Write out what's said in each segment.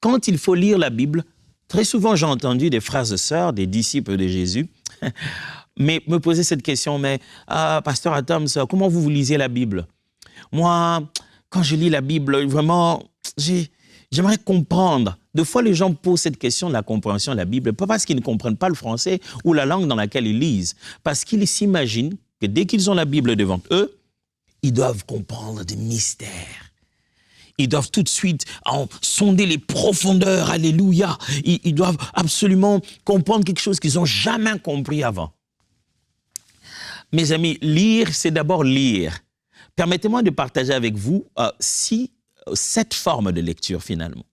quand il faut lire la Bible, très souvent j'ai entendu des frères et sœurs, des disciples de Jésus, mais me poser cette question, mais Pasteur Adams, comment vous lisez la Bible? Moi, quand je lis la Bible, vraiment, j'aimerais comprendre. Des fois, les gens posent cette question de la compréhension de la Bible, pas parce qu'ils ne comprennent pas le français ou la langue dans laquelle ils lisent, parce qu'ils s'imaginent que dès qu'ils ont la Bible devant eux, ils doivent comprendre des mystères. Ils doivent tout de suite sonder les profondeurs, alléluia. Ils doivent absolument comprendre quelque chose qu'ils n'ont jamais compris avant. Mes amis, lire, c'est d'abord lire. Permettez-moi de partager avec vous 7 formes de lecture finalement.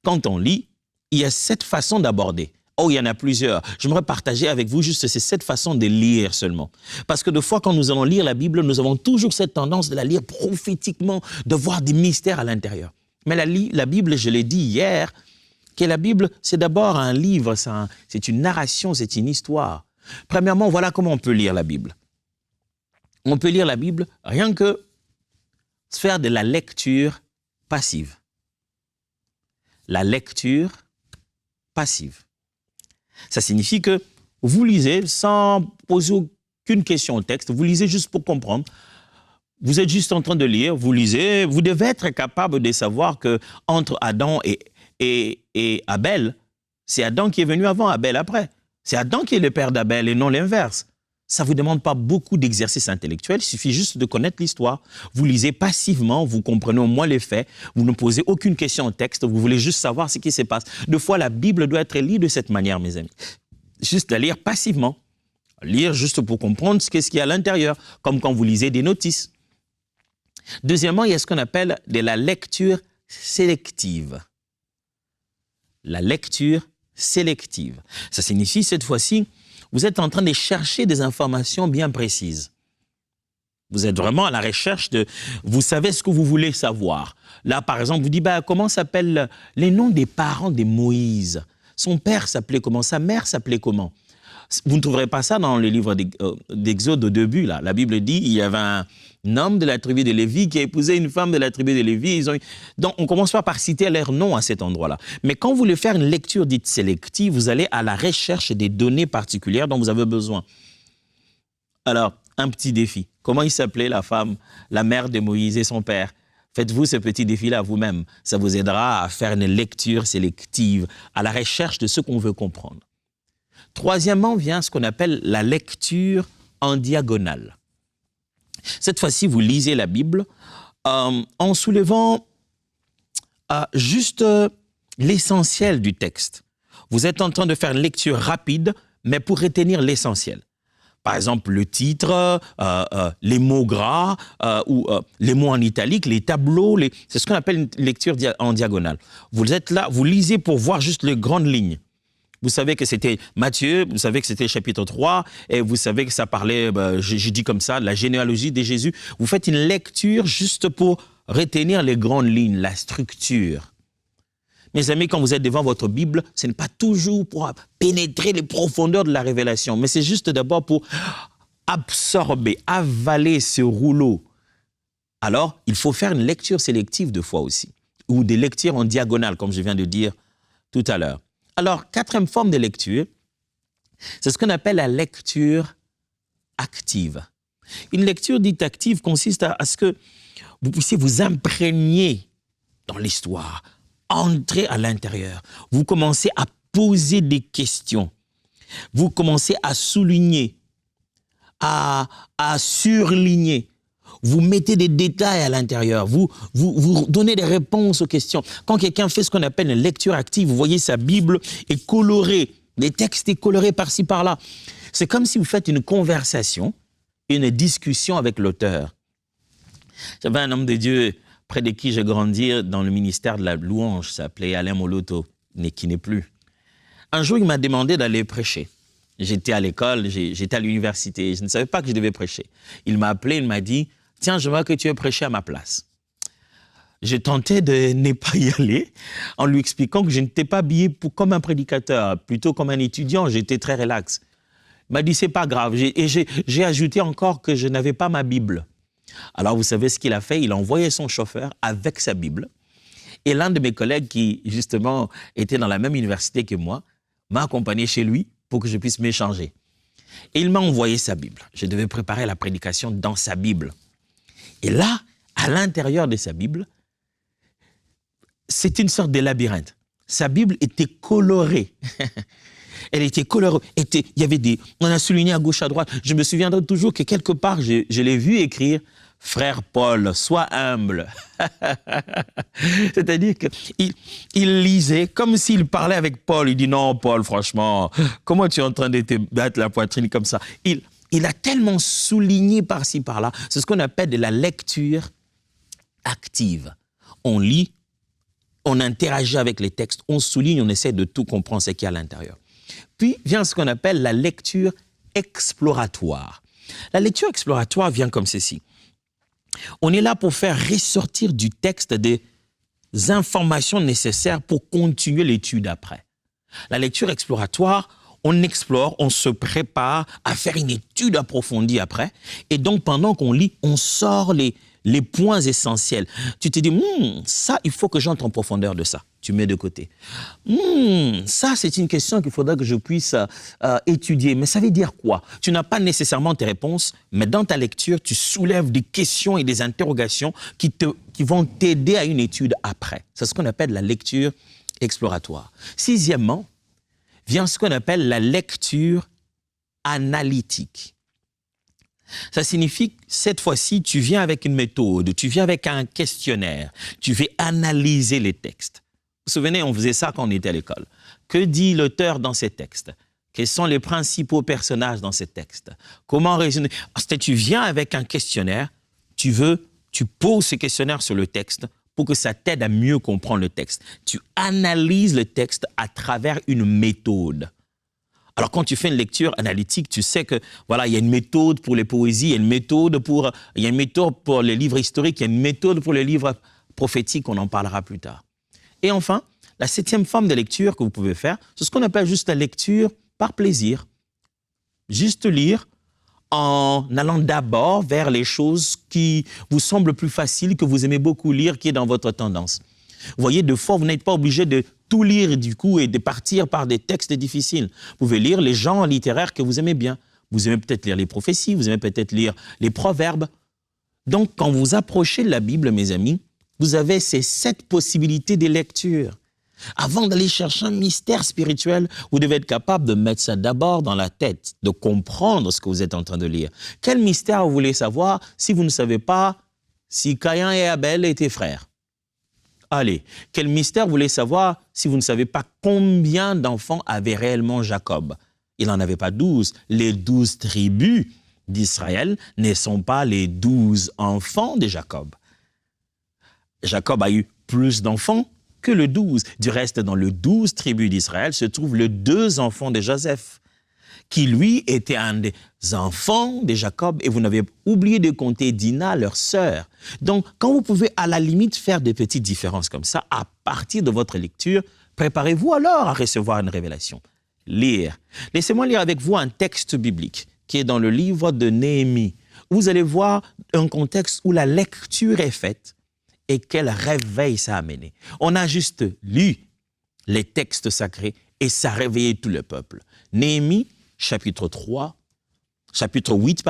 Quand on lit, il y a 7 façons d'aborder. Oh, il y en a plusieurs. J'aimerais partager avec vous juste ces 7 façons de lire seulement. Parce que des fois, quand nous allons lire la Bible, nous avons toujours cette tendance de la lire prophétiquement, de voir des mystères à l'intérieur. Mais la Bible, je l'ai dit hier, que la Bible, c'est d'abord un livre, c'est une narration, c'est une histoire. Premièrement, voilà comment on peut lire la Bible. On peut lire la Bible rien que faire de la lecture passive. La lecture passive. Ça signifie que vous lisez sans poser aucune question au texte, vous lisez juste pour comprendre. Vous êtes juste en train de lire, vous lisez, vous devez être capable de savoir qu'entre Adam et Abel, c'est Adam qui est venu avant, Abel après. C'est Adam qui est le père d'Abel et non l'inverse. Ça ne vous demande pas beaucoup d'exercice intellectuel, il suffit juste de connaître l'histoire. Vous lisez passivement, vous comprenez au moins les faits, vous ne posez aucune question au texte, vous voulez juste savoir ce qui se passe. Des fois, la Bible doit être lue de cette manière, mes amis. Juste la lire passivement. Lire juste pour comprendre ce qu'il y a à l'intérieur, comme quand vous lisez des notices. Deuxièmement, il y a ce qu'on appelle de la lecture sélective. La lecture sélective. Ça signifie, cette fois-ci, vous êtes en train de chercher des informations bien précises. Vous êtes vraiment à la recherche de... Vous savez ce que vous voulez savoir. Là, par exemple, vous dites, comment s'appellent les noms des parents de Moïse? Son père s'appelait comment? Sa mère s'appelait comment? Vous ne trouverez pas ça dans le livre d'Exode au début. Là. La Bible dit il y avait un homme de la tribu de Lévi qui a épousé une femme de la tribu de Lévi. Donc, on commence pas par citer leurs noms à cet endroit-là. Mais quand vous voulez faire une lecture dite sélective, vous allez à la recherche des données particulières dont vous avez besoin. Alors, un petit défi. Comment il s'appelait la femme, la mère de Moïse et son père? Faites-vous ce petit défi-là vous-même. Ça vous aidera à faire une lecture sélective, à la recherche de ce qu'on veut comprendre. Troisièmement vient ce qu'on appelle la lecture en diagonale. Cette fois-ci, vous lisez la Bible en soulevant juste l'essentiel du texte. Vous êtes en train de faire une lecture rapide, mais pour retenir l'essentiel. Par exemple, le titre, les mots gras ou les mots en italique, les tableaux, c'est ce qu'on appelle une lecture en diagonale. Vous êtes là, vous lisez pour voir juste les grandes lignes. Vous savez que c'était Matthieu, vous savez que c'était chapitre 3, et vous savez que ça parlait, j'ai dit comme ça, de la généalogie de Jésus. Vous faites une lecture juste pour retenir les grandes lignes, la structure. Mes amis, quand vous êtes devant votre Bible, ce n'est pas toujours pour pénétrer les profondeurs de la révélation, mais c'est juste d'abord pour absorber, avaler ce rouleau. Alors, il faut faire une lecture sélective de fois aussi, ou des lectures en diagonale, comme je viens de dire tout à l'heure. Alors, quatrième forme de lecture, c'est ce qu'on appelle la lecture active. Une lecture dite active consiste à ce que vous puissiez vous imprégner dans l'histoire, entrer à l'intérieur. Vous commencez à poser des questions. Vous commencez à souligner, à surligner. Vous mettez des détails à l'intérieur, vous donnez des réponses aux questions. Quand quelqu'un fait ce qu'on appelle une lecture active, vous voyez sa Bible est colorée, les textes sont colorés par-ci, par-là. C'est comme si vous faites une conversation, une discussion avec l'auteur. J'avais un homme de Dieu près de qui j'ai grandi dans le ministère de la louange, il s'appelait Alain Moloto, mais qui n'est plus. Un jour, il m'a demandé d'aller prêcher. J'étais à l'école, j'étais à l'université, je ne savais pas que je devais prêcher. Il m'a appelé, il m'a dit... Tiens, je vois que tu es prêché à ma place. Je tentais de ne pas y aller en lui expliquant que je n'étais pas habillé comme un prédicateur, plutôt comme un étudiant, j'étais très relax. Il m'a dit, c'est pas grave. Et j'ai ajouté encore que je n'avais pas ma Bible. Alors, vous savez ce qu'il a fait? Il a envoyé son chauffeur avec sa Bible. Et l'un de mes collègues qui, justement, était dans la même université que moi, m'a accompagné chez lui pour que je puisse m'échanger. Et il m'a envoyé sa Bible. Je devais préparer la prédication dans sa Bible. Et là, à l'intérieur de sa Bible, c'était une sorte de labyrinthe. Sa Bible était colorée. Elle était colorée. Il y avait on a souligné à gauche, à droite. Je me souviendrai toujours que quelque part, je l'ai vu écrire « Frère Paul, sois humble ». C'est-à-dire qu'il lisait comme s'il parlait avec Paul. Il dit « Non, Paul, franchement, comment tu es en train de te battre la poitrine comme ça ?» Il a tellement souligné par-ci, par-là. C'est ce qu'on appelle de la lecture active. On lit, on interagit avec les textes, on souligne, on essaie de tout comprendre ce qu'il y a à l'intérieur. Puis vient ce qu'on appelle la lecture exploratoire. La lecture exploratoire vient comme ceci. On est là pour faire ressortir du texte des informations nécessaires pour continuer l'étude après. La lecture exploratoire, on explore, on se prépare à faire une étude approfondie après. Et donc, pendant qu'on lit, on sort les points essentiels. Tu te dis, ça, il faut que j'entre en profondeur de ça. Tu mets de côté. Ça, c'est une question qu'il faudra que je puisse étudier. Mais ça veut dire quoi? Tu n'as pas nécessairement tes réponses, mais dans ta lecture, tu soulèves des questions et des interrogations qui vont t'aider à une étude après. C'est ce qu'on appelle la lecture exploratoire. Sixièmement, vient ce qu'on appelle la lecture analytique. Ça signifie, cette fois-ci, tu viens avec une méthode, tu viens avec un questionnaire, tu vas analyser les textes. Vous vous souvenez, on faisait ça quand on était à l'école. Que dit l'auteur dans ces textes? Quels sont les principaux personnages dans ces textes? Comment raisonner? Tu viens avec un questionnaire, tu poses ce questionnaire sur le texte pour que ça t'aide à mieux comprendre le texte. Tu analyses le texte à travers une méthode. Alors, quand tu fais une lecture analytique, tu sais que, voilà, il y a une méthode pour les poésies, il y a une méthode pour les livres historiques, il y a une méthode pour les livres prophétiques, on en parlera plus tard. Et enfin, la septième forme de lecture que vous pouvez faire, c'est ce qu'on appelle juste la lecture par plaisir. Juste lire en allant d'abord vers les choses qui vous semblent plus faciles, que vous aimez beaucoup lire, qui est dans votre tendance. Vous voyez, de fois, vous n'êtes pas obligé de tout lire du coup et de partir par des textes difficiles. Vous pouvez lire les genres littéraires que vous aimez bien. Vous aimez peut-être lire les prophéties, vous aimez peut-être lire les proverbes. Donc, quand vous approchez de la Bible, mes amis, vous avez ces 7 possibilités de lecture. Avant d'aller chercher un mystère spirituel, vous devez être capable de mettre ça d'abord dans la tête, de comprendre ce que vous êtes en train de lire. Quel mystère vous voulez savoir si vous ne savez pas si Caïn et Abel étaient frères? Allez, quel mystère vous voulez savoir si vous ne savez pas combien d'enfants avait réellement Jacob? Il n'en avait pas 12. Les 12 tribus d'Israël ne sont pas les 12 enfants de Jacob. Jacob a eu plus d'enfants que le 12. Du reste, dans le 12 tribus d'Israël se trouvent les 2 enfants de Joseph, qui lui était un des enfants de Jacob, et vous n'avez oublié de compter Dina, leur sœur. Donc, quand vous pouvez à la limite faire des petites différences comme ça, à partir de votre lecture, préparez-vous alors à recevoir une révélation. Lire. Laissez-moi lire avec vous un texte biblique qui est dans le livre de Néhémie. Vous allez voir un contexte où la lecture est faite et quel réveil ça a amené. On a juste lu les textes sacrés et ça a réveillé tout le peuple. Néhémie, chapitre 8,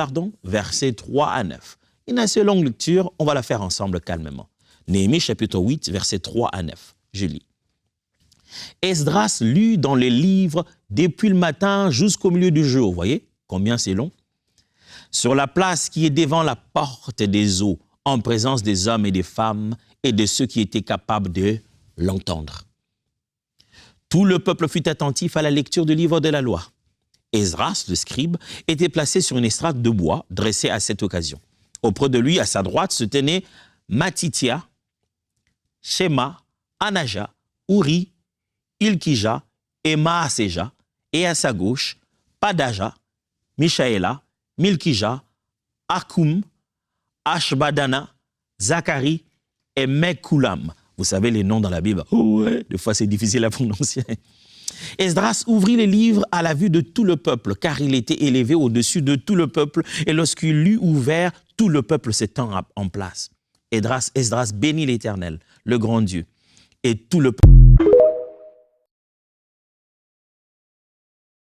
versets 3 à 9. Une assez longue lecture, on va la faire ensemble calmement. Néhémie, chapitre 8, versets 3 à 9. Je lis. Esdras lut dans les livres depuis le matin jusqu'au milieu du jour. Vous voyez combien c'est long? Sur la place qui est devant la porte des eaux, en présence des hommes et des femmes et de ceux qui étaient capables de l'entendre. Tout le peuple fut attentif à la lecture du livre de la loi. Esdras, le scribe, était placé sur une estrade de bois dressée à cette occasion. Auprès de lui, à sa droite, se tenaient Matithia, Shema, Anaja, Uri, Ilkija et Maaseja, et à sa gauche, Padaja, Mishaëla, Milkija, Akum, Ashbadana, Zacharie et Mekoulam. Vous savez les noms dans la Bible. Oh ouais, des fois c'est difficile à prononcer. Esdras ouvrit les livres à la vue de tout le peuple, car il était élevé au-dessus de tout le peuple, et lorsqu'il l'eut ouvert, tout le peuple s'étend en place. Esdras bénit l'Éternel, le grand Dieu. et tout le peuple.